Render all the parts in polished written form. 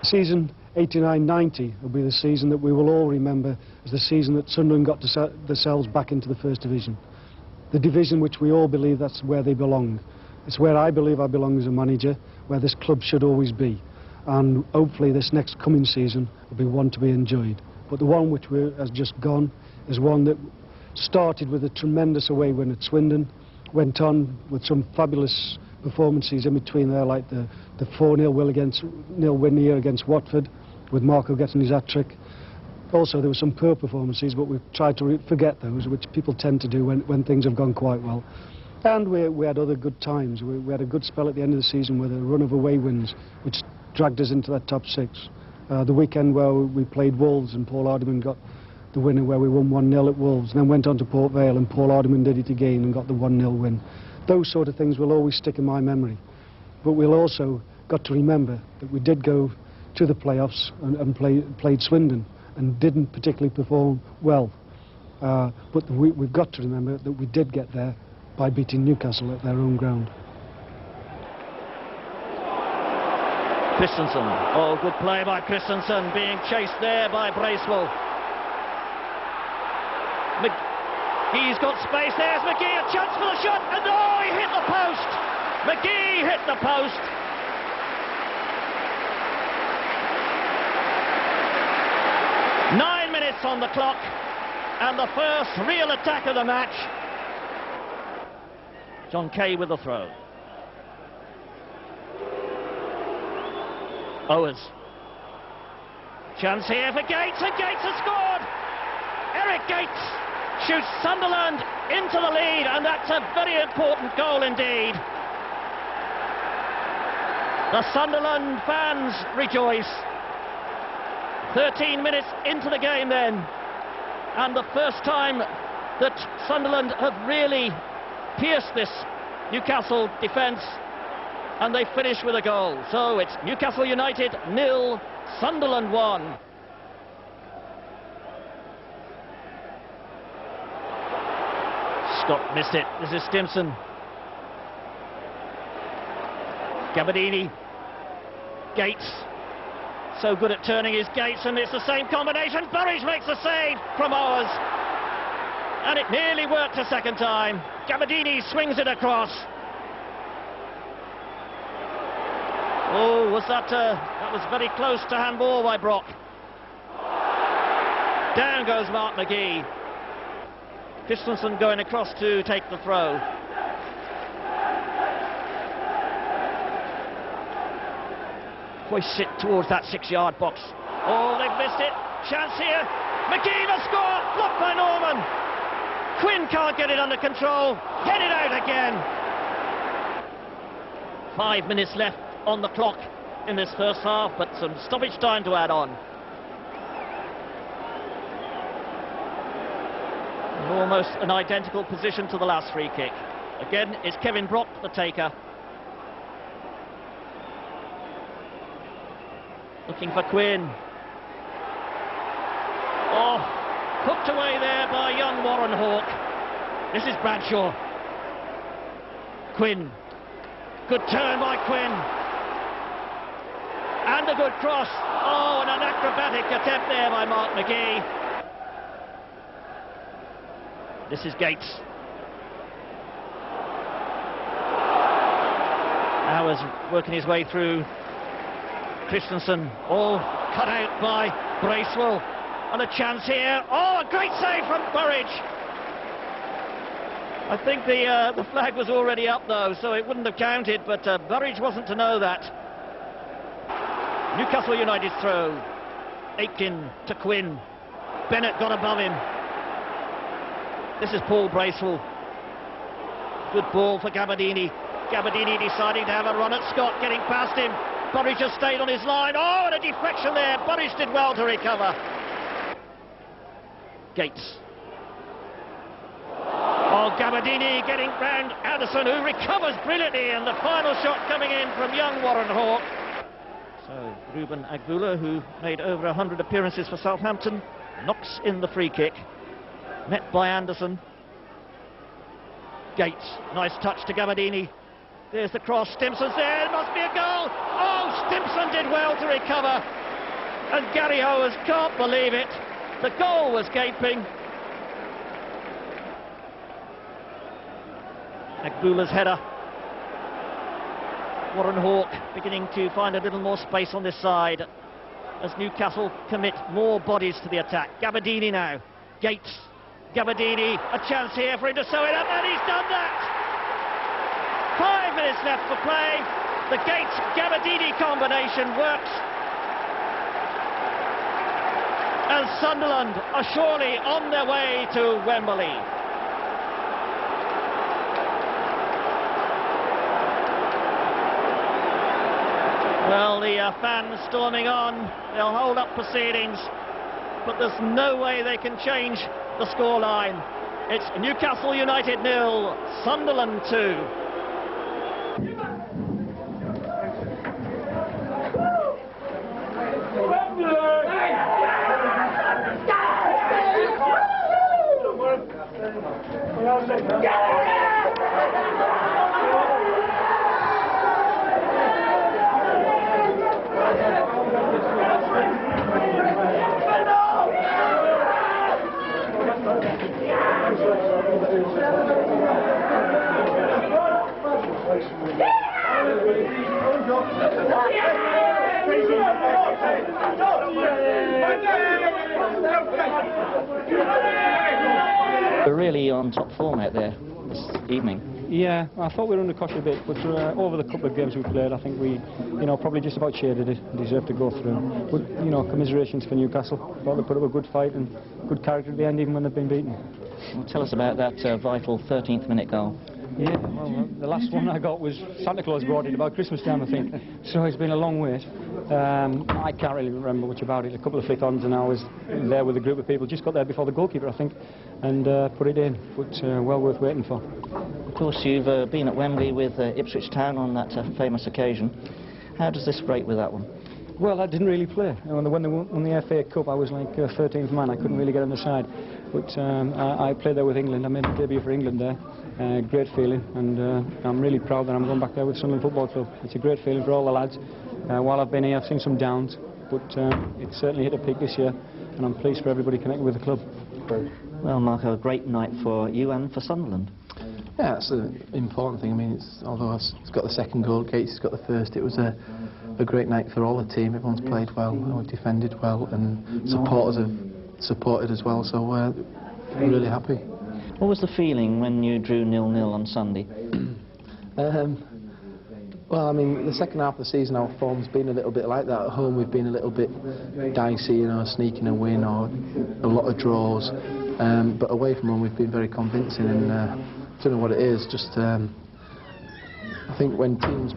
Season 89-90 will be the season that we will all remember as the season that Sunderland got themselves back into the First Division. The division which we all believe that's where they belong. It's where I believe I belong as a manager, where this club should always be. And hopefully this next coming season will be one to be enjoyed. But the one which has just gone is one that started with a tremendous away win at Swindon, went on with some fabulous performances in between there, like the 4-0 win here against Watford, with Marco getting his hat-trick. Also, there were some poor performances, but we've tried to forget those, which people tend to do when things have gone quite well. And we had other good times. We had a good spell at the end of the season with a run of away wins, which dragged us into that top six. The weekend where we played Wolves and Paul Hardiman got the winner, where we won 1-0 at Wolves, and then went on to Port Vale and Paul Hardiman did it again and got the 1-0 win. Those sort of things will always stick in my memory. But we'll also got to remember that we did go to the playoffs and played Swindon and didn't particularly perform well. But we've got to remember that we did get there by beating Newcastle at their own ground. Christensen. Oh, good play by Christensen, being chased there by Bracewell. He's got space. There's McGee, a chance for the shot, and oh, he hit the post. McGee hit the post. Nine minutes on the clock, and the first real attack of the match. John Kay with the throw. Owers. Chance here for Gates, and Gates has scored! Eric Gates shoots Sunderland into the lead, and that's a very important goal indeed. The Sunderland fans rejoice. 13 minutes into the game then, and the first time that Sunderland have really pierced this Newcastle defence, and they finish with a goal. So it's Newcastle United 0, Sunderland 1. Scott missed it. This is Stimson. Gabardini. Gates. So good at turning his Gates, and it's the same combination. Burridge makes a save from Owers. And it nearly worked a second time. Gabardini swings it across. Oh, that was very close to handball by Brock. Down goes Mark McGee. Christensen going across to take the throw. Hoists it towards that 6-yard box. Oh, they've missed it. Chance here. McGee to score. Blocked by Norman. Quinn can't get it under control. Get it out again. 5 minutes left on the clock in this first half, but some stoppage time to add on. Almost an identical position to the last free kick. Again, it's Kevin Brock, the taker. Looking for Quinn. Oh, hooked away there by young Warren Hawke. This is Bradshaw. Quinn. Good turn by Quinn. And a good cross. Oh, and an acrobatic attempt there by Mark McGee. This is Gates. Hours working his way through. Christensen, all cut out by Bracewell. And a chance here. Oh, a great save from Burridge. I think the flag was already up though, so it wouldn't have counted, but Burridge wasn't to know that. Newcastle United throw. Aitken to Quinn. Bennett got above him. This is Paul Bracewell. Good ball for Gabardini. Gabardini deciding to have a run at Scott, getting past him. Burridge has stayed on his line. Oh, and a deflection there. Burridge did well to recover. Gates. Oh, Gabardini getting round Anderson, who recovers brilliantly, and the final shot coming in from young Warren Hawke. So Ruben Agbula, who made over 100 appearances for Southampton, knocks in the free kick. Met by Anderson. Gates, nice touch to Gabardini. There's the cross, Stimpson's there, it must be a goal! Oh, Stimpson did well to recover, and Gary Howes can't believe it. The goal was gaping. Agbula's header. Warren Hawke beginning to find a little more space on this side as Newcastle commit more bodies to the attack. Gabadini now. Gates. Gabadini, a chance here for him to sew it up, and he's done that! 5 minutes left for play. The Gates-Gabadini combination works. And Sunderland are surely on their way to Wembley. Well, the fans storming on, they'll hold up proceedings, but there's no way they can change the scoreline. It's Newcastle United 0, Sunderland 2. We're really on top form out there this evening. Yeah, I thought we were under cosh a bit, but over the couple of games we played, I think we, probably just about shaded it, deserved to go through. But, commiserations for Newcastle. Thought they put up a good fight and good character at the end, even when they've been beaten. Well, tell us about that vital 13th minute goal. Yeah, well, the last one I got was Santa Claus brought it about Christmas time, I think. So it's been a long wait. I can't really remember much about it. A couple of flick-ons and I was there with a group of people. Just got there before the goalkeeper, I think, and put it in. But well worth waiting for. Of course, you've been at Wembley with Ipswich Town on that famous occasion. How does this rate with that one? Well, I didn't really play. When they won the FA Cup, I was like 13th man. I couldn't really get on the side. But I played there with England. I made a debut for England there. Great feeling, and I'm really proud that I'm going back there with Sunderland Football Club. It's a great feeling for all the lads. While I've been here, I've seen some downs, but it's certainly hit a peak this year, and I'm pleased for everybody connected with the club. Well, Marco, a great night for you and for Sunderland. Yeah, that's the important thing. I mean, although it's got the second goal, Gates has got the first, it was a great night for all the team. Everyone's played well, and we've defended well, and supporters have supported as well, so we're really happy. What was the feeling when you drew 0-0 on Sunday? Well, I mean, the second half of the season, our form's been a little bit like that. At home, we've been a little bit dicey, sneaking a win or a lot of draws. But away from home, we've been very convincing, and I don't know what it is. Just, I think when teams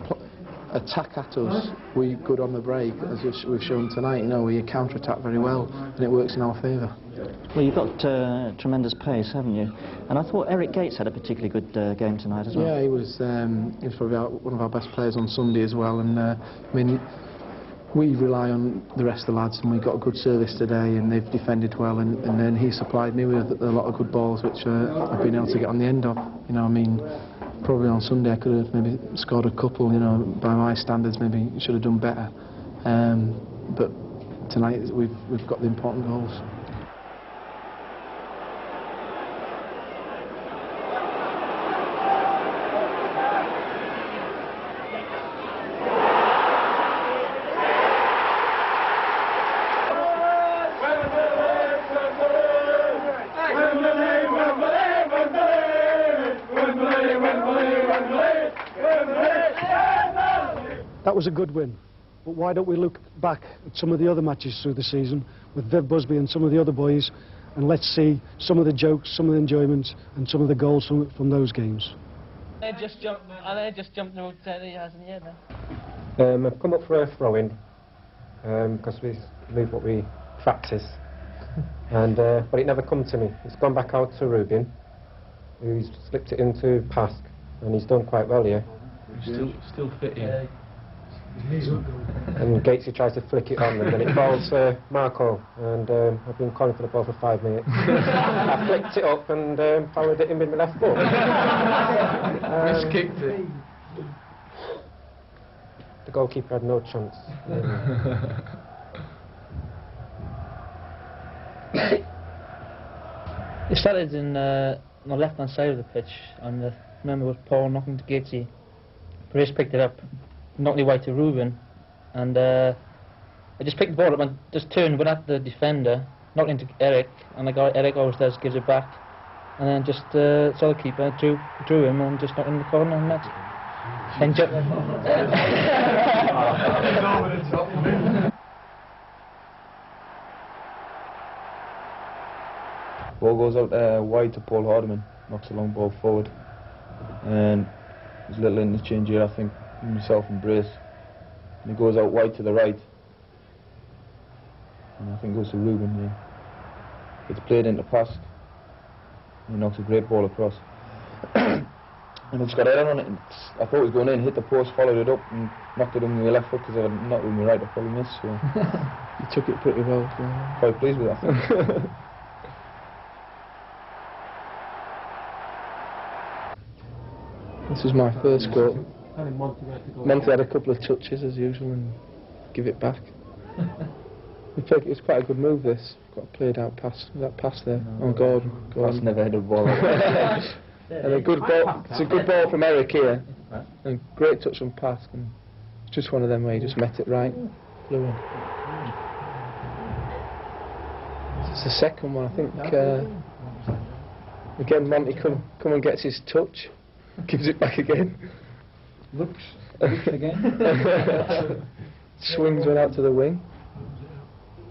attack at us, we're good on the break, as we've shown tonight. We counter-attack very well, and it works in our favour. Well, you've got tremendous pace, haven't you? And I thought Eric Gates had a particularly good game tonight as well. Yeah, he was probably one of our best players on Sunday as well. And I mean, we rely on the rest of the lads, and we got a good service today, and they've defended well. And then he supplied me with a lot of good balls, which I've been able to get on the end of. I mean, probably on Sunday I could have maybe scored a couple. By my standards, maybe should have done better. But tonight we've got the important goals. That was a good win, but why don't we look back at some of the other matches through the season with Viv Busby and some of the other boys, and let's see some of the jokes, some of the enjoyments, and some of the goals from those games. They just jumped through the yards in the air then. I've come up for a throw-in because we leave what we practice, and but it never come to me. It's gone back out to Rubin, who's slipped it into Pask, and he's done quite well here. Still fit here. And Gatesy tries to flick it on, and then it falls Marco, and I've been calling for the ball for 5 minutes. I flicked it up and followed it in with my left foot. Miskicked it. the goalkeeper had no chance. It started in on the left-hand side of the pitch, and I remember with Paul knocking to Gatesy. Brace picked it up, knocked it wide to Ruben, and I just picked the ball up and just turned, went at the defender, knocked into Eric, and the guy Eric always does, gives it back, and then just saw the keeper, drew him, and just knocked in the corner and net. Then Ball goes out wide to Paul Hardiman, knocks a long ball forward, and there's a little interchange here, I think, between myself and Brace, and he goes out wide to the right, and I think goes to Ruben. Yeah, it's played into pass, and he knocks a great ball across, and it's got head on it. And I thought it was going in, hit the post, followed it up, and knocked it in with my left foot because if I'd knocked it with my right, I probably missed. So You took it pretty well. Yeah. quite pleased with that. This was my first goal. Monty had a couple of touches as usual and give it back. It was quite a good move, this. Got a played out pass. That pass there on Gordon. That's never headed a ball. And a good ball. It's a good ball from Eric here. And great touch on pass. And it's just one of them where he just met it right. Flew in. It's the second one, I think. Again, Monty come and gets his touch. Gives it back again. Looks again. Swings one out to the wing.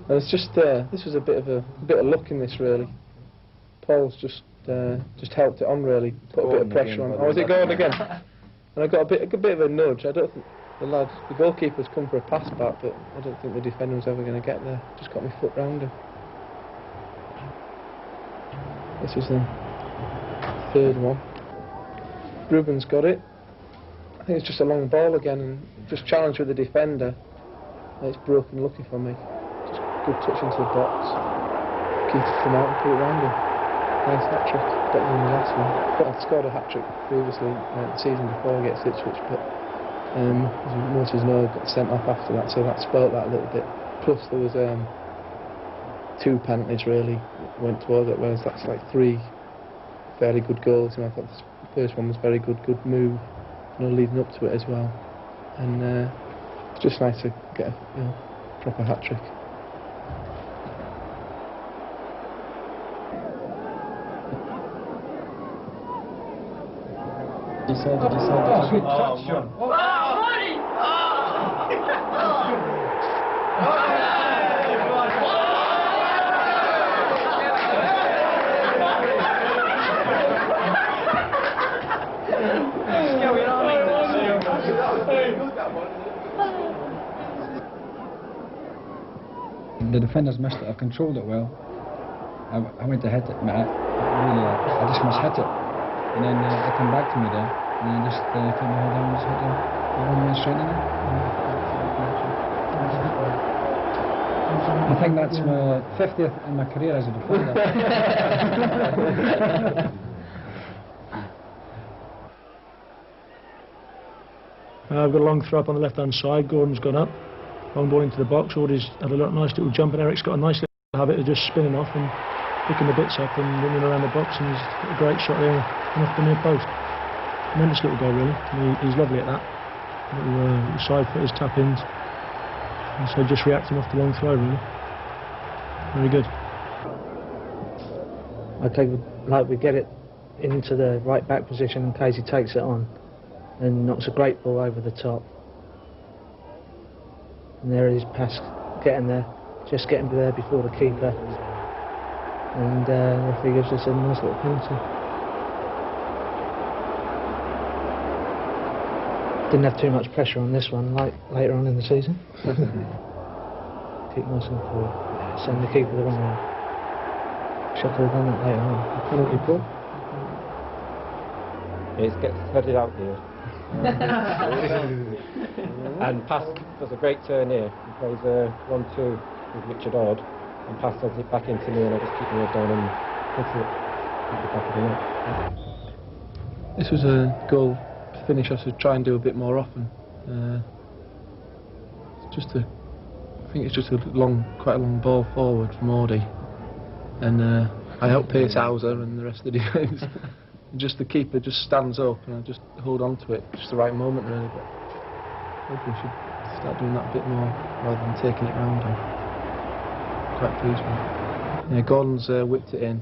And it's just this was a bit of luck in this really. Paul's just helped it on really, put a bit of pressure on. Oh, is it going again? And I got a bit of a nudge. I don't think the goalkeeper's come for a pass back, but I don't think the defender was ever going to get there. Just got my foot round him. This was the third one. Ruben's got it. I think it's just a long ball again, and just challenged with the defender. It's broken, lucky for me. Just good touch into the box. Keith come out and put it round him. Nice hat trick, better than the last one. But I'd scored a hat trick previously the season before against Ipswich, but as most of us know, got sent off after that, so that spoilt that a little bit. Plus there was 2 penalties really went towards it, whereas that's like 3 fairly good goals, and I thought the first one was very good move, leading up to it as well, and it's just nice to get a proper hat trick. The defenders missed it. I controlled it well. I went to hit it, but I just must hit it. And then it came back to me there. And I just put my head down and just hit the one man straight in it. I think that's my 50th in my career as a defender. I've got a long throw up on the left hand side. Gordon's gone up. Long ball into the box. Already's had a nice little jump, and Eric's got a nice little habit of just spinning off and picking the bits up and running around the box, and he's got a great shot there and off the near post. Tremendous little goal really. He's lovely at that. Little side footers, tap ins, and so just reacting off the long throw really. Very good. I think we get it into the right back position in case he takes it on and knocks a great ball over the top. And there is pass getting there, just getting there before the keeper, and the referee gives us a nice little penalty. Didn't have too much pressure on this one like later on in the season. Keep nice and cool. Send the keeper the wrong way. Should have done that later on. Penalty ball. It gets headed out here. And pass does a great turn here. He plays a 1-2 with Richard Ord, and pass does it back into me, and I just keep my head down and hit it back of the net. This was a goal to finish us to try and do a bit more often. I think it's just quite a long ball forward from Audi, and I help pace Hauser and the rest of the defence. Just the keeper just stands up and I just hold on to it, just the right moment really. But I think we should start doing that a bit more rather than taking it round. I'm quite pleased with it. Yeah, Gordon's whipped it in.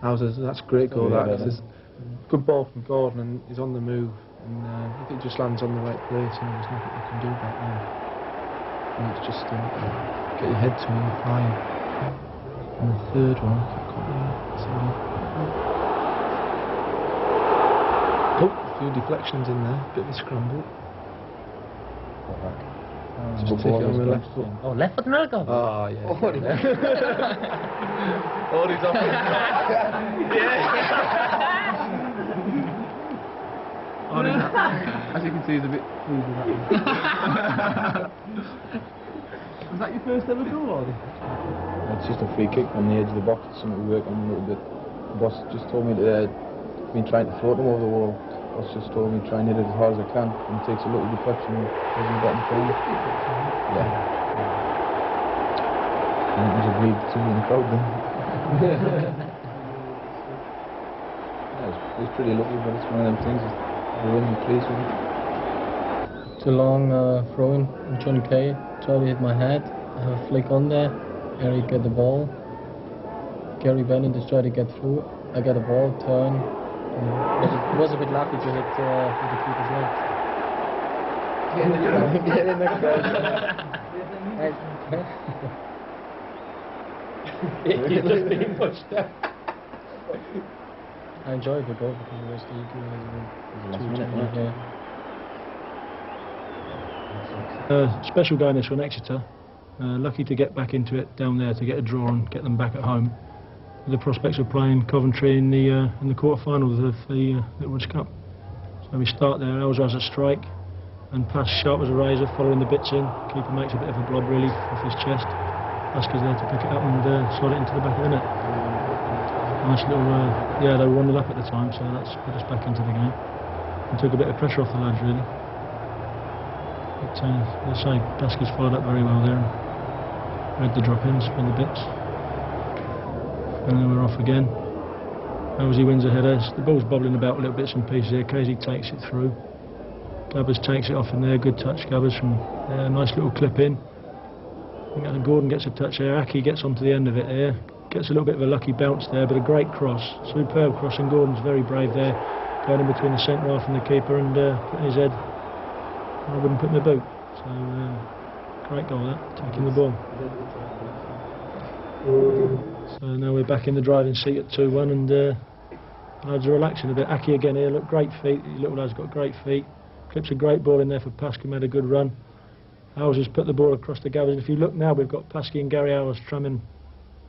Hauser's, that's a great goal. Yeah, That is good ball from Gordon, and he's on the move. And if it just lands on the right place, you know, there's nothing you can do about that. And it's just get your head to him and flying. And the third one, I can't remember. Oh, a few deflections in there, bit of a scramble. Just take it on the left foot. Oh, left foot now go. Oh, yeah. Oh, he's off. As you can see, he's a bit pleased with that one. Was that your first ever goal, Audi? It's just a free kick on the edge of the box. It's something we work on a little bit. The boss just told me that I've been trying to float him over the wall. The boss just told me try and hit it as hard as I can, and it takes a little deflection and doesn't get in front. Yeah. I think there's a breed somewhere in the crowd then. It's pretty lucky, but it's one of them things. We're really pleased with it. It's a long throw-in from Johnny Kay. Tried to hit my head. I have a flick on there. Eric get the ball. Gary Bennett just tried to get through. I got a ball, turn. It was a bit lucky to hit with the keeper's legs. Get in the crowd. You're just being pushed up. I enjoyed the goal because it was the EQ. Special game this one, Exeter. Lucky to get back into it down there to get a draw and get them back at home. With the prospects of playing Coventry in the quarter-finals of the Little Cup. So we start there. Elsa has a strike and pass sharp as a razor, following the bits in. Keeper makes a bit of a blob really off his chest. Basker's there to pick it up and slide it into the back of the net. Nice little, yeah, they were 1-0 up at the time, so that's put us back into the game and took a bit of pressure off the lads really. But as I say, Basker's fired up very well there and read the drop-ins, spun the bits, and then we're off again. Elsie wins a header. The ball's bobbling about a little bits and pieces here. Casey takes it through. Gabbers takes it off in there. Good touch, Gabbers, from there. Nice little clip in. And Gordon gets a touch there. Aki gets onto the end of it there. Gets a little bit of a lucky bounce there, but a great cross. Superb cross, and Gordon's very brave there, going in between the centre half and the keeper and putting his head. I wouldn't put my boot. So great goal that, taking the ball. So now we're back in the driving seat at 2-1, and lads are relaxing a bit. Aki again here, look, great feet. Little lad's got great feet. Clips a great ball in there for Paskey, made a good run. Howes has put the ball across the Gabbers. If you look now, we've got Paskey and Gary Howes tramming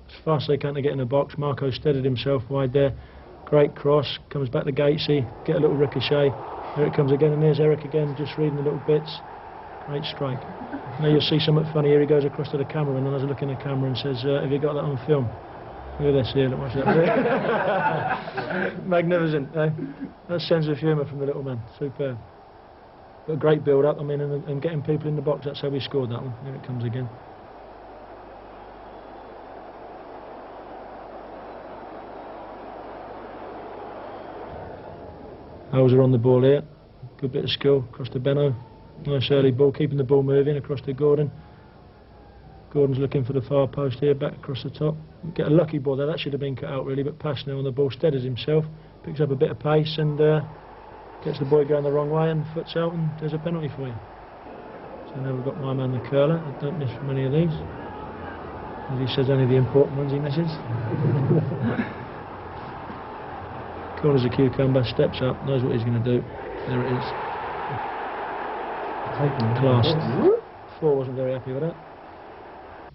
as fast as they can to get in the box. Marco steadied himself wide there. Great cross, comes back to Gatesy, get a little ricochet. There it comes again, and there's Eric again, just reading the little bits. Great strike. Now you'll see something funny here. He goes across to the camera, and then has a look in the camera and says, have you got that on film? Look at this here, look, watch that. Magnificent, eh? That's sense of humour from the little man, superb. But a great build-up, I mean, and getting people in the box, that's how we scored that one. Here it comes again. Howes are on the ball here. Good bit of skill across to Benno. Nice early ball, keeping the ball moving across to Gordon. Gordon's looking for the far post here, back across the top. Get a lucky ball there, that should have been cut out really, but Pass now on the ball, steadies himself, picks up a bit of pace and gets the boy going the wrong way and foots out, and there's a penalty for you. So now we've got my man the curler. I don't miss many of these. As he says, only the important ones he misses. Corners a cucumber, steps up, knows what he's going to do. There it is. Classed. 4 wasn't very happy with that.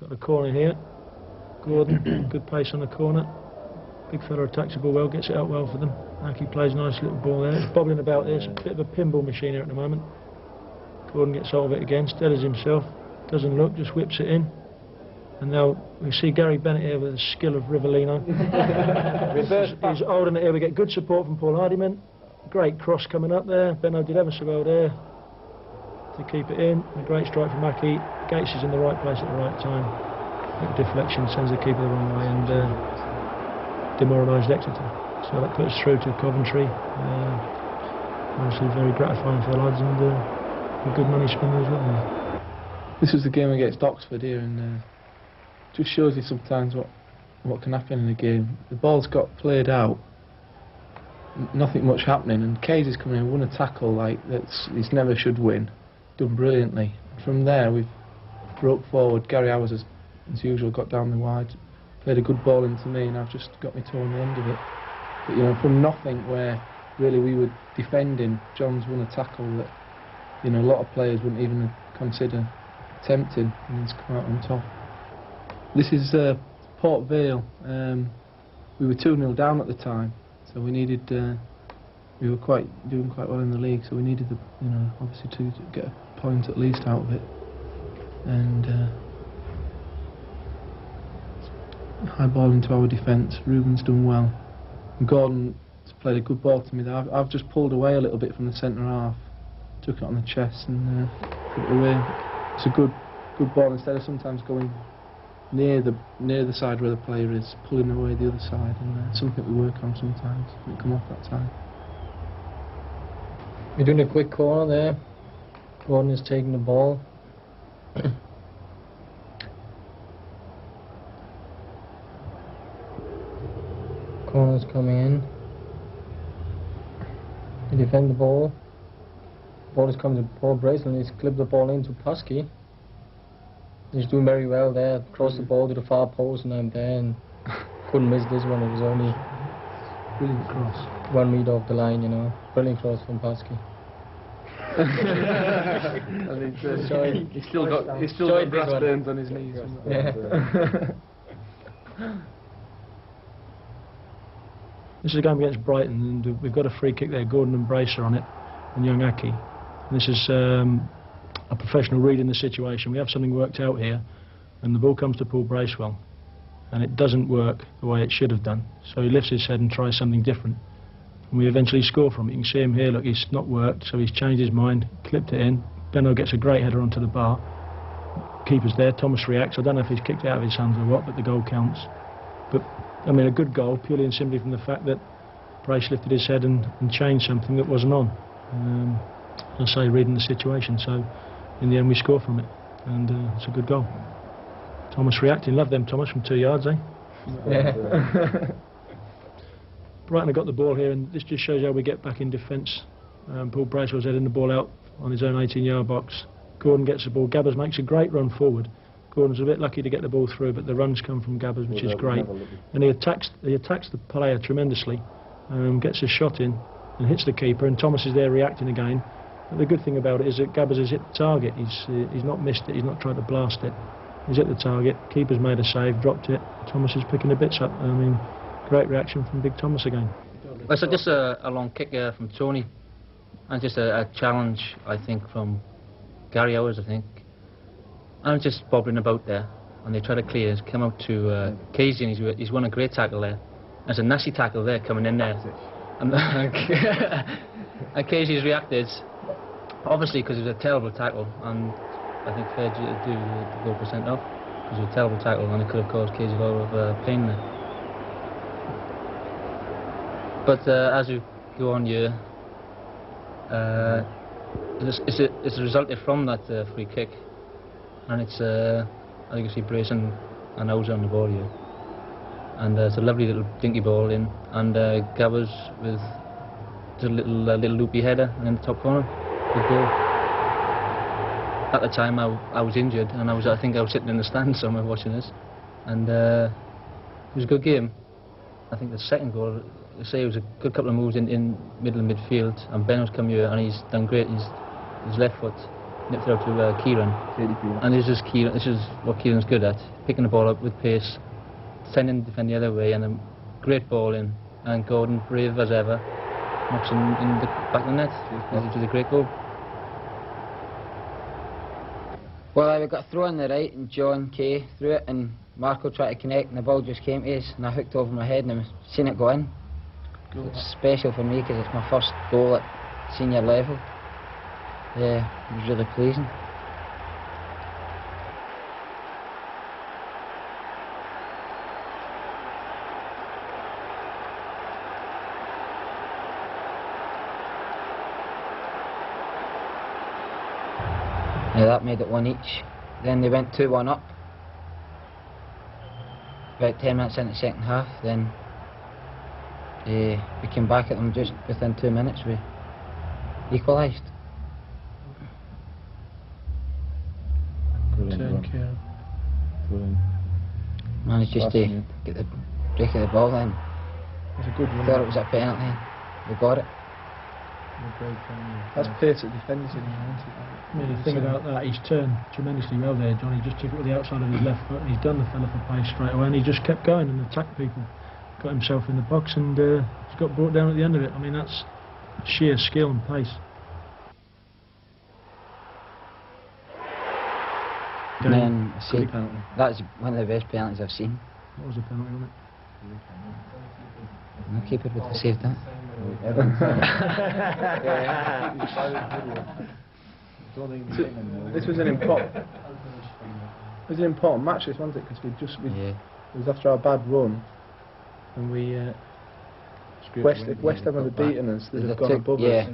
Got the corner here. Gordon, good pace on the corner. Big fella attacks the ball well, gets it out well for them. Aki plays a nice little ball there. It's bobbling about there. It's a bit of a pinball machine here at the moment. Gordon gets hold of it again, steadies himself, doesn't look, just whips it in. And now we see Gary Bennett here with the skill of Rivellino. He's holding it here. We get good support from Paul Hardiman. Great cross coming up there. Benno did ever so well there. to keep it in. A great strike from Aki. Gates is in the right place at the right time. That deflection sends the keeper the wrong way and demoralised Exeter. So that puts us through to Coventry. Obviously very gratifying for the lads and a good money spinner as well. This was the game against Oxford here, and just shows you sometimes what can happen in a game. The ball's got played out, nothing much happening, and Casey's coming in, won a tackle like he's never should win, done brilliantly. From there we've broke forward. Gary Howes as usual got down the wide, played a good ball into me, and I've just got me toe on the end of it. But you know, from nothing where really we were defending, John's won a tackle that, you know, a lot of players wouldn't even consider attempting, and he's come out on top. This is Port Vale. We were 2-0 down at the time, so we needed. We were doing quite well in the league, so we needed obviously to get a point at least out of it. And high ball into our defence. Ruben's done well. And Gordon's played a good ball to me there. I've just pulled away a little bit from the centre half, took it on the chest and put it away. It's a good ball instead of sometimes going near the side where the player is, pulling away the other side, and something we work on sometimes. It come off that time. We're doing a quick corner there. Gordon is taking the ball. Corner's coming in. They defend the ball. Ball is coming to Paul Braceland. He's clipped the ball into Pusky. He's doing very well there. Crossed the ball to the far post, and I'm there and couldn't miss this one. It was only brilliant cross. 1 meter off the line, you know. Brilliant cross from Pusky. He's still got brass burns on his knees. Yeah. This is a game against Brighton, and we've got a free kick there. Gordon and Bracer on it, and young Aki. And this is a professional reading the situation. We have something worked out here, and the ball comes to Paul Bracewell, and it doesn't work the way it should have done. So he lifts his head and tries something different, and we eventually score from it. You can see him here. Look, he's not worked, so he's changed his mind, clipped it in. Benno gets a great header onto the bar. Keeper's there. Thomas reacts. I don't know if he's kicked it out of his hands or what, but the goal counts. But I mean, a good goal purely and simply from the fact that Brace lifted his head and changed something that wasn't on. As I say, reading the situation. So in the end we score from it, and it's a good goal. Thomas reacting. Love them, Thomas, from 2 yards, eh? Yeah. Brighton have got the ball here, and this just shows how we get back in defence. Paul Bracewell's heading the ball out on his own 18-yard box. Gordon gets the ball. Gabbers makes a great run forward. Gordon's a bit lucky to get the ball through, but the runs come from Gabbers, which is great. And he attacks the player tremendously, gets a shot in and hits the keeper, and Thomas is there reacting again. But the good thing about it is that Gabbers has hit the target. He's not missed it, he's not tried to blast it. He's hit the target, keeper's made a save, dropped it. Thomas is picking the bits up. I mean, great reaction from Big Thomas again. Well, so just a long kick from Tony, and just a challenge, I think, from Gary Howes, I think. I'm just bobbling about there, and they try to clear. He's come out to Casey, and he's won a great tackle there. There's a nasty tackle there coming in there, and, and Casey's reacted, obviously because it was a terrible tackle, and I think fair to do the goal % off, because it was a terrible tackle, and it could have caused Casey a lot of pain there. But as we go on here, it's resulted from that free kick. And it's, I think you see Brace and Howes on the ball here. And it's a lovely little dinky ball in. And Gabbers with just a little loopy header in the top corner. Good goal. At the time I was injured, and I think I was sitting in the stand somewhere watching this. And it was a good game. I think the second goal, I say, it was a good couple of moves in middle of midfield. And Benno's come here, and he's done great. His left foot nipped it out to Kieran, and this is what Kieran's good at, picking the ball up with pace, sending the defender the other way, and a great ball in, and Gordon, brave as ever, knocks in the back of the net, which is a great goal. Well, we got a throw on the right, and John Kay threw it, and Marco tried to connect, and the ball just came to us, and I hooked over my head, and I've seen it go in. It's special for me, because it's my first goal at senior level. Yeah, it was really pleasing. Yeah, that made it 1 each. Then they went 2-1 up. About 10 minutes into the second half, then we came back at them just within 2 minutes. We equalised. Brilliant. Managed just to get the break of the ball then. That's a good run. Thought it was a penalty. We got it. That's pace at defenders in hand. I mean, the thing about that, he's turned tremendously well there, Johnny. Just took it with the outside of his left foot, and he's done the fella for pace straight away, and he just kept going and attacked people. Got himself in the box, and he's got brought down at the end of it. I mean, that's sheer skill and pace. And then, see, that's one of the best penalties I've seen. What was the penalty on it? No keeper would have saved that. This was an important match, this, wasn't it? Because it was after our bad run, and if West Ham had beaten us, they'd have gone above us.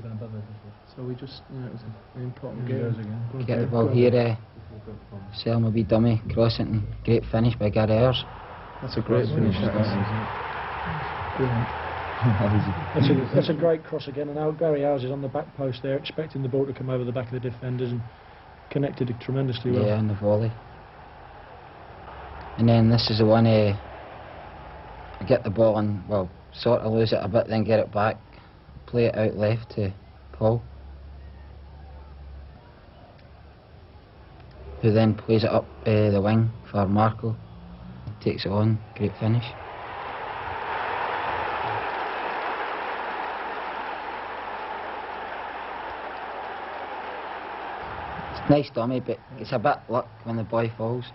So we just, it was an important game. Get the ball here, Selma be dummy, cross it, and great finish by Gary Ayers. That's a great finish. Brilliant. That's a great cross again, and now Gary Ayers is on the back post there, expecting the ball to come over the back of the defenders, and connected it tremendously well. Yeah, on the volley. And then this is the one, I get the ball and, well, sort of lose it a bit, then get it back, play it out left to Paul, who then plays it up the wing for Marco, takes it on, great finish. Nice dummy, but it's a bit luck when the boy falls.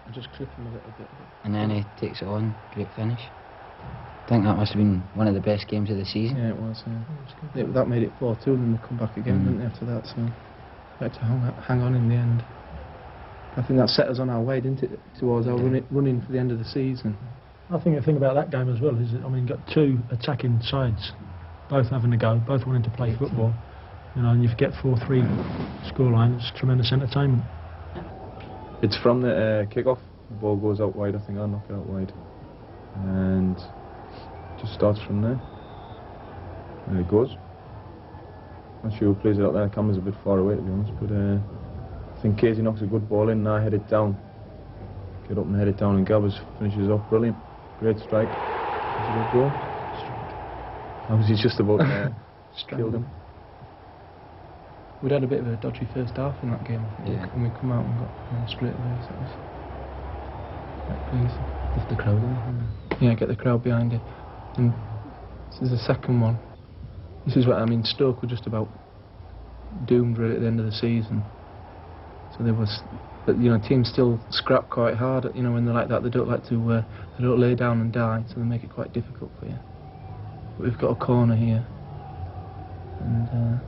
I just clip him a little bit. And then he takes it on, great finish. I think that must have been one of the best games of the season. Yeah, it was. That made it 4-2, and they come back again, didn't they, after that? So we had to hang on in the end. I think that set us on our way, didn't it, towards our running for the end of the season. I think the thing about that game as well is that, I mean, got two attacking sides, both having a go, both wanting to play football. You know, and you get 4-3 scoreline, it's tremendous entertainment. It's from the kick-off, the ball goes out wide, I think I knock it out wide. And just starts from there. And it goes. Not sure who plays it out there, the camera's a bit far away to be honest, but I think Casey knocks a good ball in, and I head it down. Get up and head it down, and Gabbers finishes off brilliant. Great strike. That's a good goal. Obviously just about killed him. We'd had a bit of a dodgy first half in that game, I think, and we come out and got straight away, so it was quite pleasing. Lift the crowd in. Yeah, get the crowd behind you. And this is the second one. This is what I mean, Stoke were just about doomed really at the end of the season. So there was, but you know, teams still scrap quite hard, you know, when they're like that. They don't like to, they don't lay down and die, so they make it quite difficult for you. But we've got a corner here. And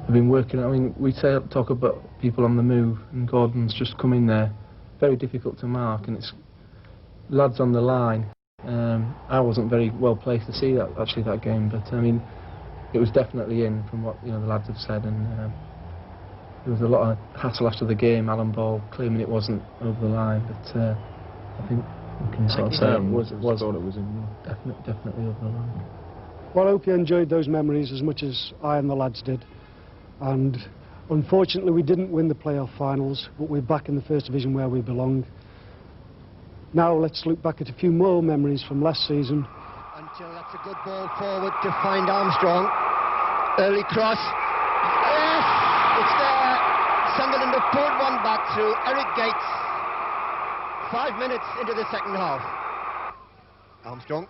I've been working, I mean, we talk about people on the move, and Gordon's just come in there. Very difficult to mark, and it's lads on the line. I wasn't very well placed to see that, actually, that game, but I mean, it was definitely in from what, you know, the lads have said, and there was a lot of hassle after the game, Alan Ball claiming it wasn't over the line, but I think we can sort of say it was in. Definitely over the line. Well, I hope you enjoyed those memories as much as I and the lads did. And unfortunately we didn't win the playoff finals, but we're back in the First Division where we belong. Now let's look back at a few more memories from last season. Until that's a good ball forward to find Armstrong. Early cross. Yes! It's there. Sunderland have pulled one back through Eric Gates. 5 minutes into the second half. Armstrong.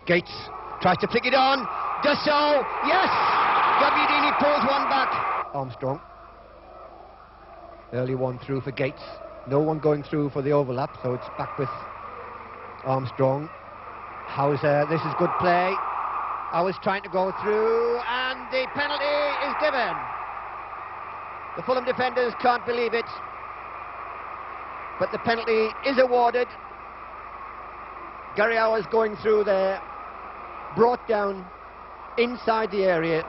Gates tries to flick it on. Does so. Yes! Gabbiadini pulls one back. Armstrong. Early one through for Gates. No one going through for the overlap, so it's back with Armstrong. Hauser, this is good play. I was trying to go through, and the penalty is given. The Fulham defenders can't believe it, but the penalty is awarded. Gary Howar's going through there, brought down inside the area.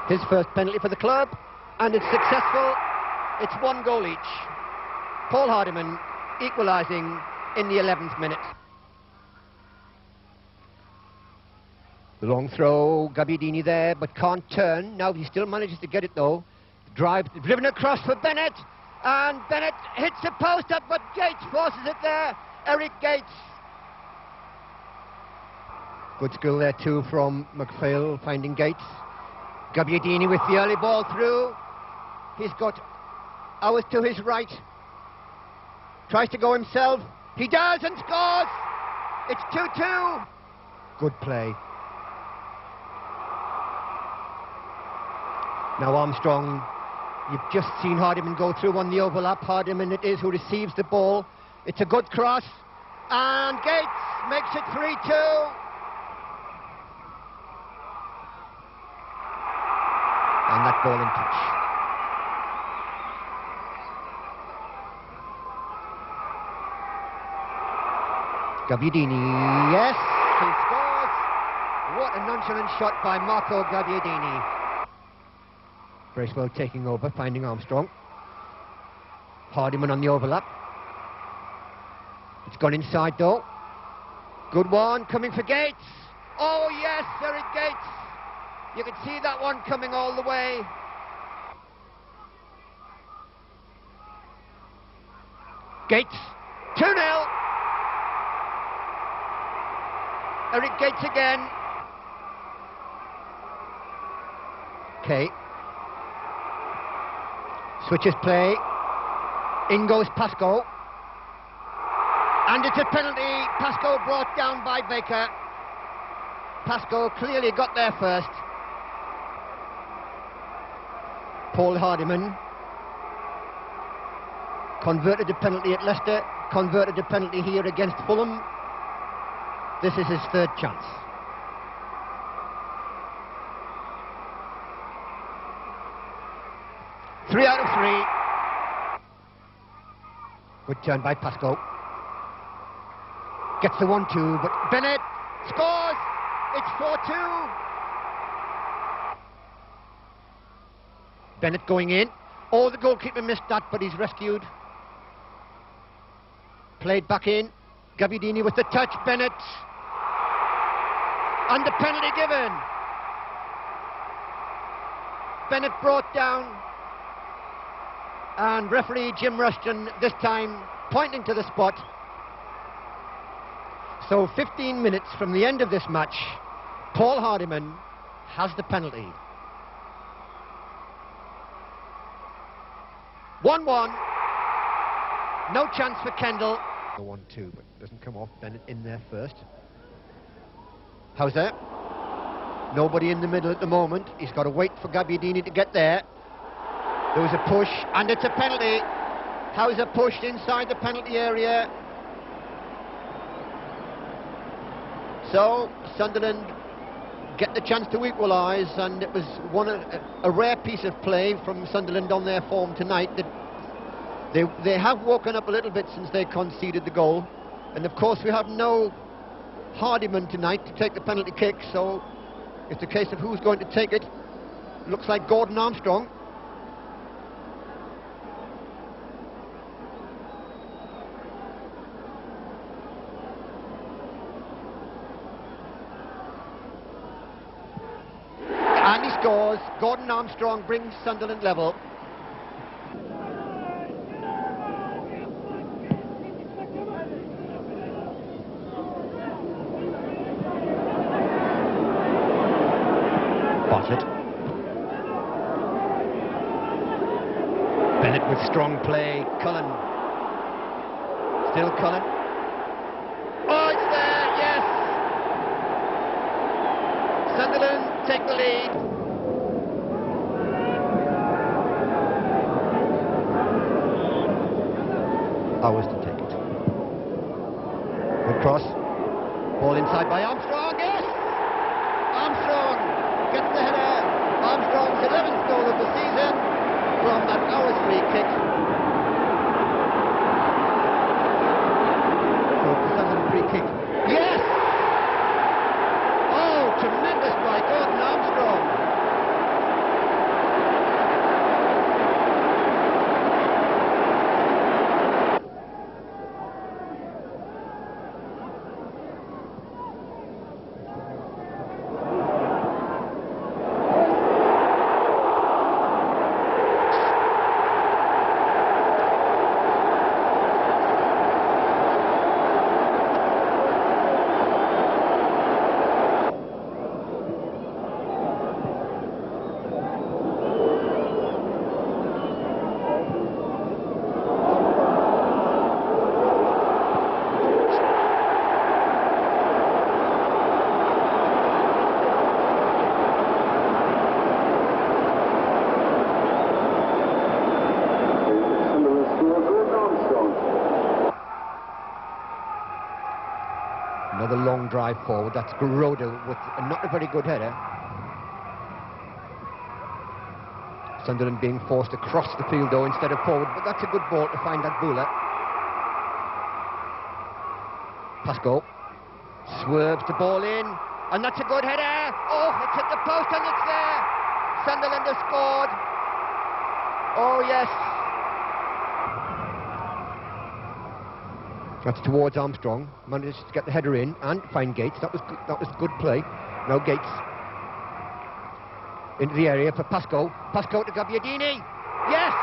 His first penalty for the club, and it's successful. It's 1 goal each. Paul Hardiman equalising in the 11th minute. The long throw, Gabbiadini there, but can't turn. Now he still manages to get it though. Driven across for Bennett, and Bennett hits the post up, but Gates forces it there. Eric Gates. Good skill there too from McPhail, finding Gates. Gabbiadini with the early ball through. He's got Hours to his right. Tries to go himself. He does and scores. It's 2-2. Good play. Now Armstrong, you've just seen Hardiman go through on the overlap. Hardiman it is who receives the ball. It's a good cross. And Gates makes it 3-2. And that ball in touch. Gabbiadini, yes, he scores. What a nonchalant shot by Marco Gabbiadini. Bracewell taking over, finding Armstrong. Hardiman on the overlap. It's gone inside though. Good one, coming for Gates. Oh yes, Eric Gates. You can see that one coming all the way. Gates, 2-0. Eric Gates again. Okay. Switches play. In goes Pascoe. And it's a penalty. Pascoe brought down by Baker. Pascoe clearly got there first. Paul Hardiman converted a penalty at Leicester, converted a penalty here against Fulham. This is his third chance. Three out of 3. Good turn by Pascoe. Gets the 1-2, but Bennett scores! It's 4-2. Bennett going in. Oh, the goalkeeper missed that, but he's rescued. Played back in. Gabbiadini with the touch. Bennett. And the penalty given. Bennett brought down. And referee Jim Rushton this time pointing to the spot. So 15 minutes from the end of this match, Paul Hardiman has the penalty. 1-1. No chance for Kendall. 1-2, but doesn't come off. Bennett in there first. Hauser. Nobody in the middle at the moment. He's got to wait for Gabbiadini to get there. There was a push, and it's a penalty. Hauser pushed inside the penalty area. So Sunderland get the chance to equalise, and it was a rare piece of play from Sunderland on their form tonight. That they have woken up a little bit since they conceded the goal, and of course we have no Hardiman tonight to take the penalty kick, so it's a case of who's going to take it. Looks like Gordon Armstrong. And he scores. Gordon Armstrong brings Sunderland level. Bartlett. Bennett with strong play. Cullen. Still Cullen. Oh, it's there, yes! Sunderland take the lead. Hours to take it. Armstrong's 11th goal of the season from that hour's free kick. So the Sunderland free kick. Yes! Oh, tremendous by Gordon Armstrong. Another long drive forward. That's Groda with not a very good header. Sunderland being forced across the field though instead of forward, but that's a good ball to find that Bula. Pascoe swerves the ball in, and that's a good header. Oh, it's hit the post and it's there. Sunderland has scored. Oh yes. That's towards Armstrong. Manages to get the header in and find Gates. That was good play. Now Gates into the area for Pascoe. Pascoe to Gabbiadini. Yes!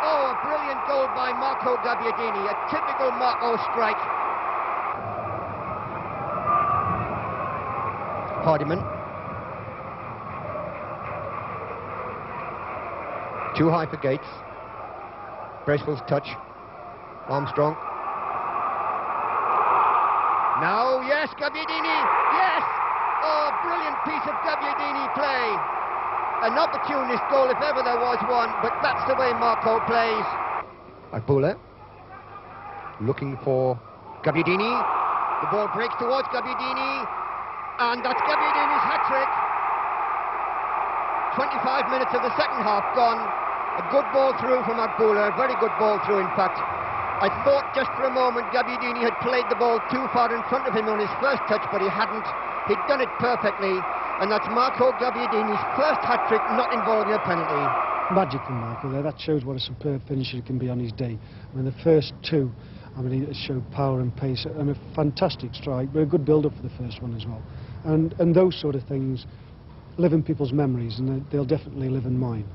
Oh, a brilliant goal by Marco Gabbiadini. A typical Marco strike. Hardiman. Too high for Gates. Bracewell's touch. Armstrong. Now, yes, Gabbiadini, yes! Oh, brilliant piece of Gabbiadini play. An opportunist goal if ever there was one, but that's the way Marco plays. Agbula, looking for Gabbiadini. The ball breaks towards Gabbiadini, and that's Gabbiadini's hat-trick. 25 minutes of the second half gone. A good ball through from Agbula, a very good ball through, in fact. I thought just for a moment Gabbiadini had played the ball too far in front of him on his first touch, but he hadn't. He'd done it perfectly, and that's Marco Gabbiadini's first hat-trick not involving a penalty. Magic from Marco there. That shows what a superb finisher he can be on his day. I mean, the first two, I mean, he showed power and pace and a fantastic strike, but a good build-up for the first one as well. And those sort of things live in people's memories, and they'll definitely live in mine.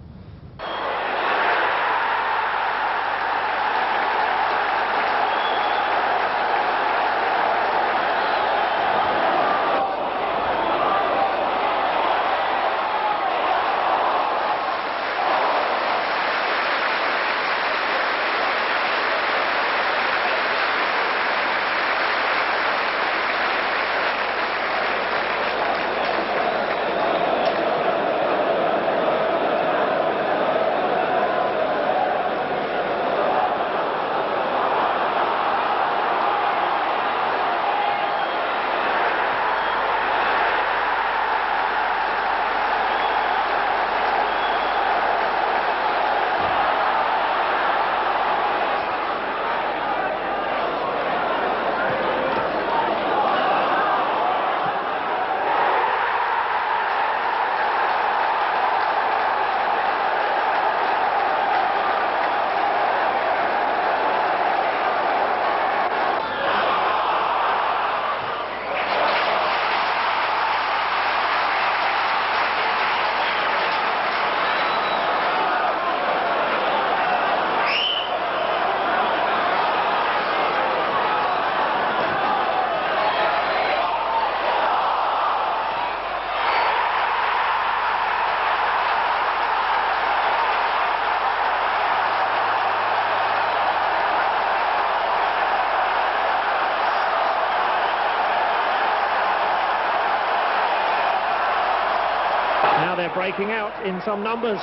They're breaking out in some numbers,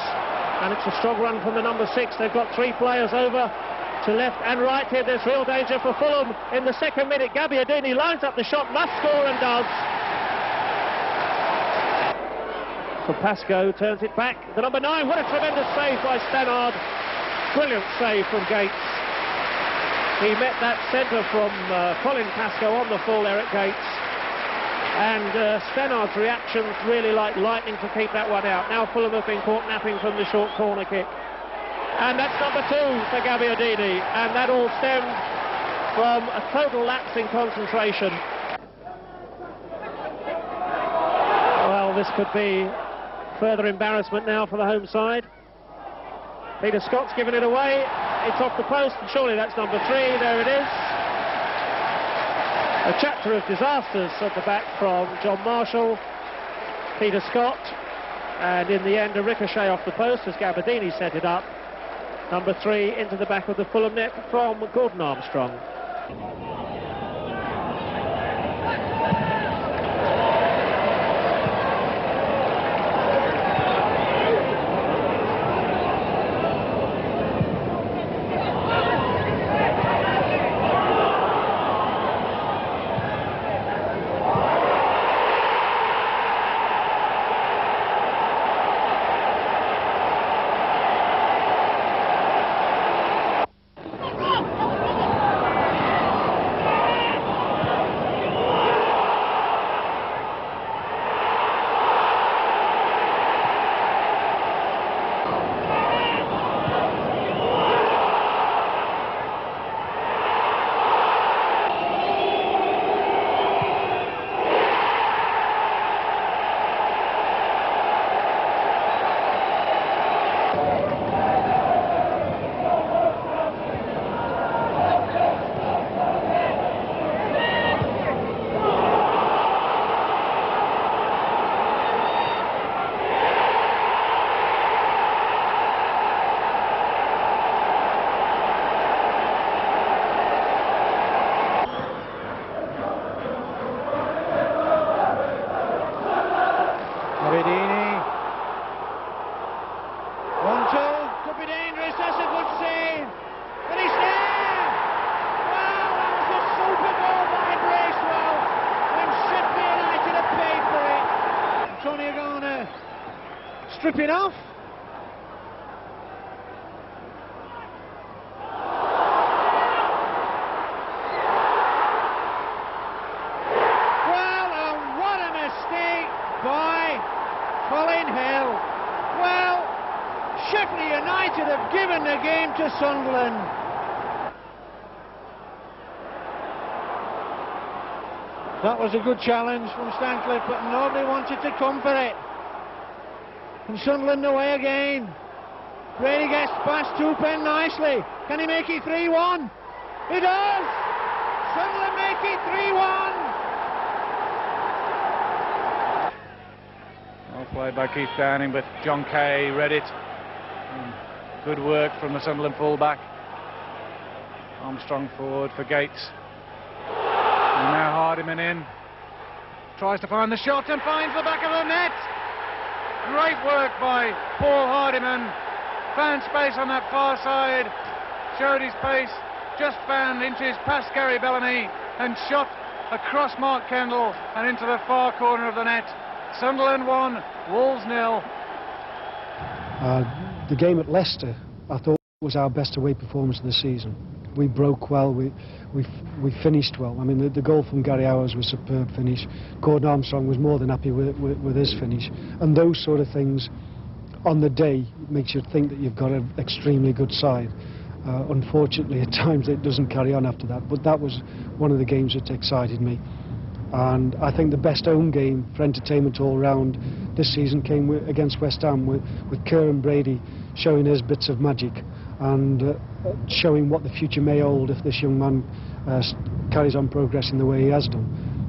and it's a strong run from the number 6. They've got 3 players over to left and right here. There's real danger for Fulham in the second minute. Gabbiadini lines up the shot, must score and does. from Pascoe, turns it back. The number 9, what a tremendous save by Stannard. Brilliant save from Gates. He met that centre from Colin Pascoe on the full, Eric Gates. And Stannard's reactions really like lightning to keep that one out. Now Fulham have been caught napping from the short corner kick. And that's number 2 for Gabbiadini. And that all stemmed from a total lapse in concentration. Well, this could be further embarrassment now for the home side. Peter Scott's given it away. It's off the post, and surely that's number 3. There it is. A chapter of disasters at the back from John Marshall, Peter Scott, and in the end a ricochet off the post as Gabbiadini set it up. Number 3 into the back of the Fulham net from Gordon Armstrong. Strip it off. Well, and what a mistake by Colin Hill. Well, Sheffield United have given the game to Sunderland. That was a good challenge from Stancliffe, but nobody wanted to come for it. And Sunderland away again. Brady gets past Tupen nicely. Can he make it 3-1? He does! Sunderland make it 3-1! Well played by Keith Downing, but John Kay read it. Good work from the Sunderland fullback. Armstrong forward for Gates. And now Hardiman in. Tries to find the shot and finds the back of the net. Great work by Paul Hardiman. Found space on that far side. Showed his pace. Just found inches past Gary Bellamy and shot across Mark Kendall and into the far corner of the net. Sunderland 1, Wolves 0. The game at Leicester, I thought, was our best away performance of the season. We broke well, we finished well. I mean, the goal from Gary Howers was a superb finish. Gordon Armstrong was more than happy with his finish. And those sort of things on the day makes you think that you've got an extremely good side. Unfortunately, at times it doesn't carry on after that, but that was one of the games that excited me. And I think the best home game for entertainment all round this season came against West Ham, with Kieran Brady showing his bits of magic and showing what the future may hold if this young man carries on progressing the way he has done.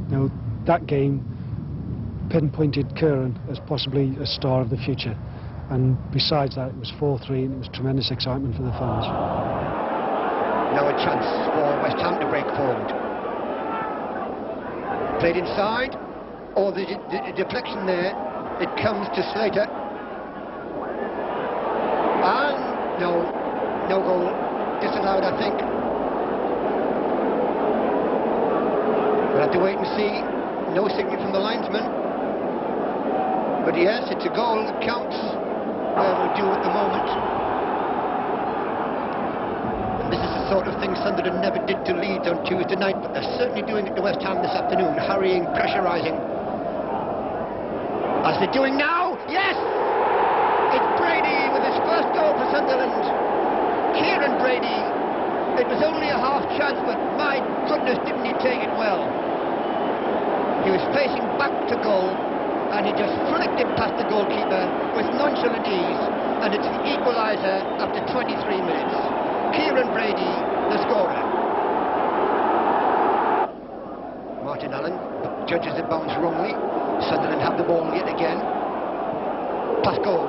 Now, that game pinpointed Kieran as possibly a star of the future, and besides that, it was 4-3 and it was tremendous excitement for the fans. Now a chance for West Ham to break forward. Played inside. Oh, the deflection there. It comes to Slater. And no goal disallowed, I think. We'll have to wait and see. No signal from the linesman. But yes, it's a goal that counts where we're due at the moment. And this is the sort of thing Sunderland never did to Leeds on Tuesday night, but they're certainly doing it to West Ham this afternoon, hurrying, pressurising. As they're doing now, yes! It's Brady with his first goal for Sunderland. Kieran Brady. It was only a half chance, but my goodness, didn't he take it well? He was facing back to goal, and he just flicked it past the goalkeeper with nonchalant ease, and it's the equaliser after 23 minutes. Kieran Brady, the scorer. Martin Allen judges the bounce wrongly. Sunderland have the ball yet again. Pascoe.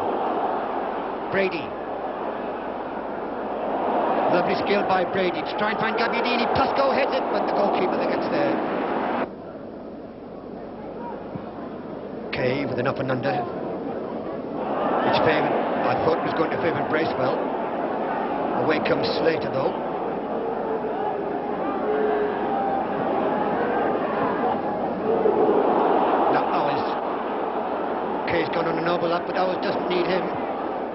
Brady. Lovely skill by Brady to try and find Gabbiadini. Pascoe heads it, but the goalkeeper that gets there. Kay with an up and under. It's favoured. I thought it was going to favour Bracewell. Away comes Slater though. Now Owers. Kay's gone on an overlap, but Owers doesn't need him.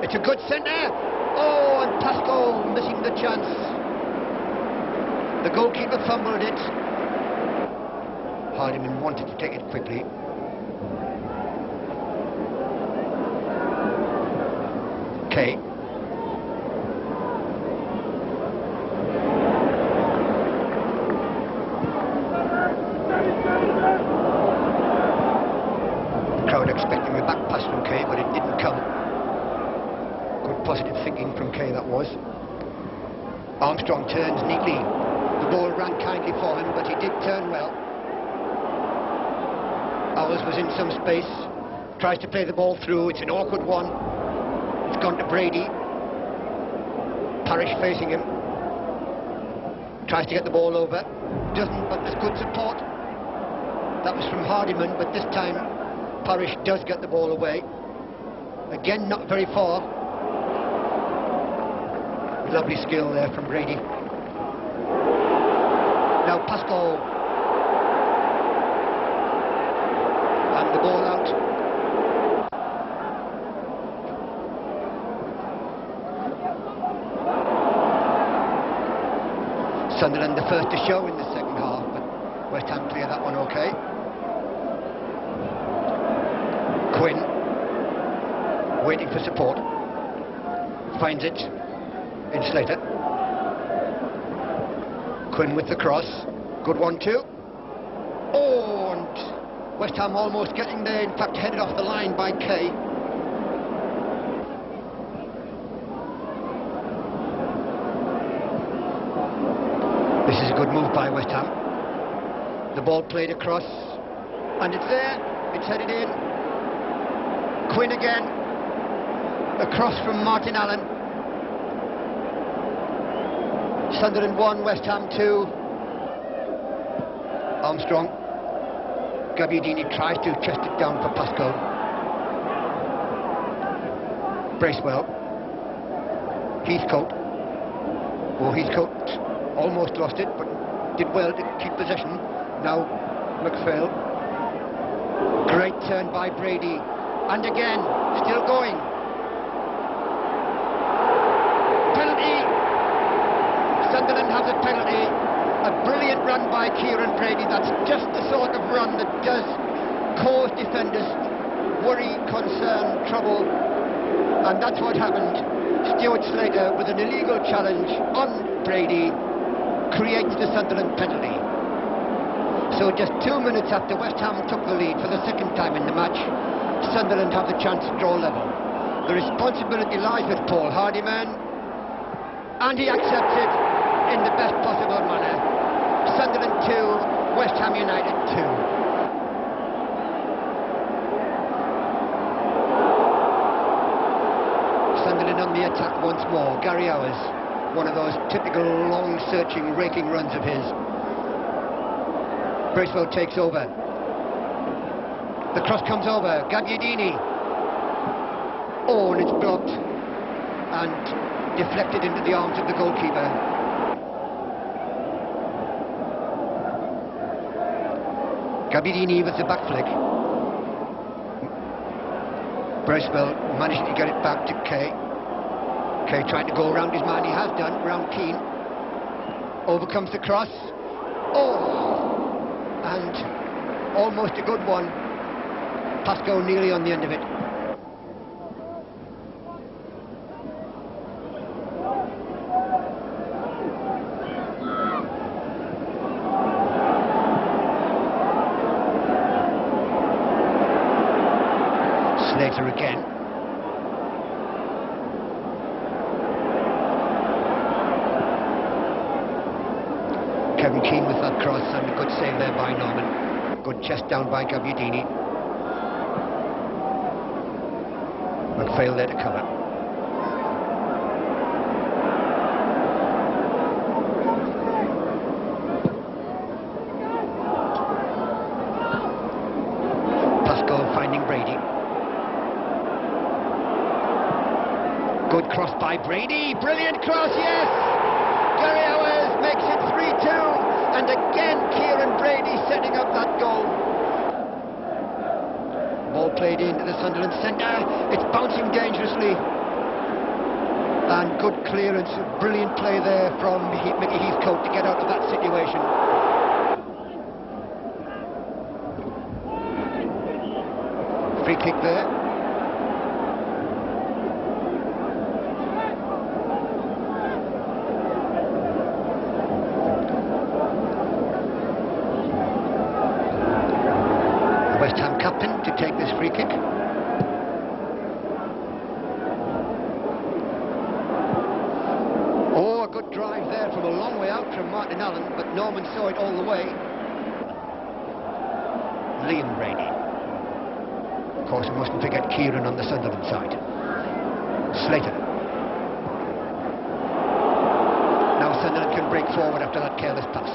It's a good centre. Oh, and Pascoe missing the chance. The goalkeeper fumbled it. Hardiman wanted to take it quickly. Kay. The crowd expecting a back pass from Kay, but it didn't come. Good positive thinking from Kay, that was. Armstrong turns neatly. The ball ran kindly for him, but he did turn well. Owers was in some space. Tries to play the ball through. It's an awkward one. It's gone to Brady. Parrish facing him. Tries to get the ball over. Doesn't, but there's good support. That was from Hardiman, but this time Parrish does get the ball away. Again, not very far. Lovely skill there from Brady. Now Pascoe. And the ball out. Sunderland the first to show in the second half, but West Ham clear that one okay. Quinn waiting for support. Finds it in Slater. Quinn with the cross. Good one too. Oh, and West Ham almost getting there, in fact headed off the line by Kay. This is a good move by West Ham. The ball played across, and it's there, it's headed in. Quinn again. Across from Martin Allen. Sunderland 1, West Ham 2. Armstrong. Gabbiadini tries to chest it down for Pascoe. Bracewell. Heathcote. Oh, Heathcote almost lost it, but did well to keep possession. Now McPhail. Great turn by Brady. And again, still going. Penalty. Sunderland has a penalty. A brilliant run by Kieran Brady. That's just the sort of run that does cause defenders worry, concern, trouble. And that's what happened. Stuart Slater, with an illegal challenge on Brady, creates the Sunderland penalty. So just 2 minutes after West Ham took the lead for the second time in the match, Sunderland have the chance to draw level. The responsibility lies with Paul Hardiman, and he accepts it in the best possible manner. Sunderland 2, West Ham United 2. Sunderland on the attack once more. Gary Owers, one of those typical long searching raking runs of his. Bracewell takes over. The cross comes over. Gabbiadini. Oh, and it's blocked and deflected into the arms of the goalkeeper. Gabbiadini with the back flick. Bracewell managing to get it back to Kay. Kay trying to go around his man, he has done, round Keane. Overcomes the cross. Oh! And almost a good one. Pascoe nearly on the end of it. Slater again. Kevin Keane with that cross, and a good save there by Norman. Good chest down by Gabbiadini. McPhail there to cover. Pascoe finding Brady. Good cross by Brady. Brilliant cross, yes! Gary Howes makes it 3-2. And again, Kieran Brady setting up that goal. Ball played into the Sunderland centre. It's bouncing dangerously. And good clearance. Brilliant play there from Mickey Heathcote to get out of that situation. Free kick there. West Ham captain to take this free kick. Oh, a good drive there from a long way out from Martin Allen, but Norman saw it all the way. Liam Brady. Of course, we mustn't forget Kieran on the Sunderland side. Slater. Now Sunderland can break forward after that careless pass.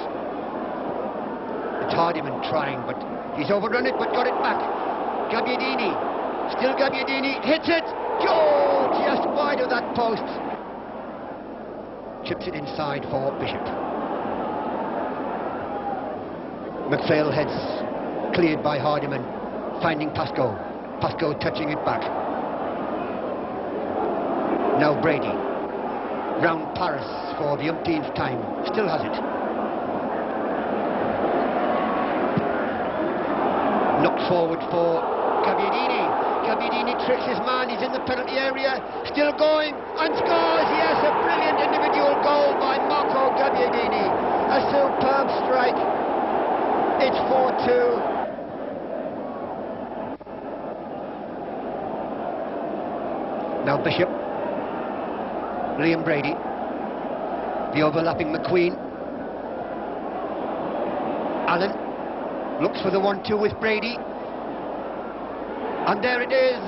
It's Hardiman trying, but he's overrun it, but got it back. Gabbiadini. Still Gabbiadini. Hits it. Goal! Just wide of that post. Chips it inside for Bishop. McPhail heads cleared by Hardiman. Finding Pascoe. Pascoe touching it back. Now Brady. Round Paris for the umpteenth time. Still has it. Knocked forward for Gabbiadini. Gabbiadini tricks his man, he's in the penalty area, still going, and scores! Yes, a brilliant individual goal by Marco Gabbiadini. A superb strike. It's 4-2. Now Bishop. Liam Brady. The overlapping McQueen. Allen. Looks for the 1-2 with Brady. And there it is.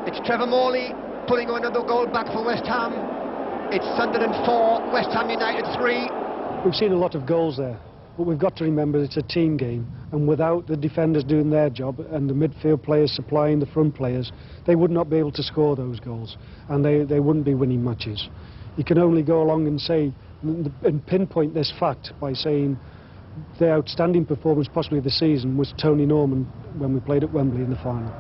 It's Trevor Morley pulling another goal back for West Ham. It's Sunderland 4, West Ham United 3. We've seen a lot of goals there, but we've got to remember it's a team game, and without the defenders doing their job and the midfield players supplying the front players, they would not be able to score those goals, and they wouldn't be winning matches. You can only go along and say and pinpoint this fact by saying the outstanding performance possibly of the season was Tony Norman when we played at Wembley in the final.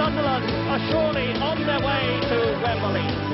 Sunderland are surely on their way to Wembley.